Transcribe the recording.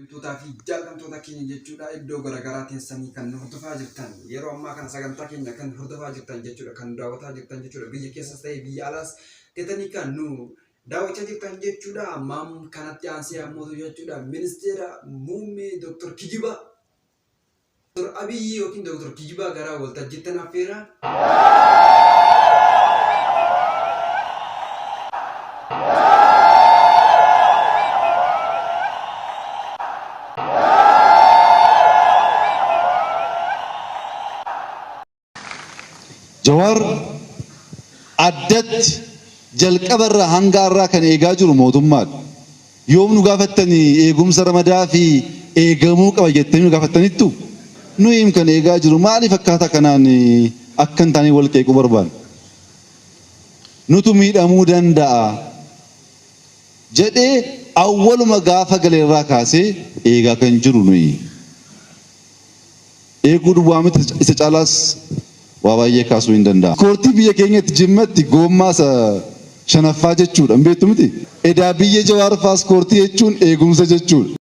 Tuutaa fi jaallatamtoota keenya jechuudha iddoo garaagaraa teessanii kan hordofaa jirtan yeroo ammaa kana sagantaa keenya kan hordofaa jirtan jechuudha kan daawwataa jirtan jechuudha biyya keessas ta'ee biyya alaas teessanii kan nu daawwachaa jirtan jechuudha ammaam kanatti aansee ammoo jechuudha ministeera muummee Dr. Kijiba Dr. Abiyyi yookiin Dr. Kijiba gara waltajjiitti affeera. Jawar addat jalqabarra hangaarraa kan eegaa jiru mootummaadha. Yoom nu gaafattanii eegumsa ramadaa fi eegamuu qaba jettanii nu gaafattanittu nuyi kan eegaa jiru maaliif akkaataa kanaan akka hin taane wal qeequu barbaadu. Nutu miidhamuu danda'a jedhee awwaluma gaafa galeerraa kaasee eegaa kan jiru nuyi. Eeguu duwwaa miti isa caalaas waa baay'ee kaasuu hin danda'a. Koortii biyya keenyatti jimmatti goommaa shanaffaa jechuudha. Beektu miti? Edaa biyya Jawaar Faas koortii jechuun eegumsa jechuudha.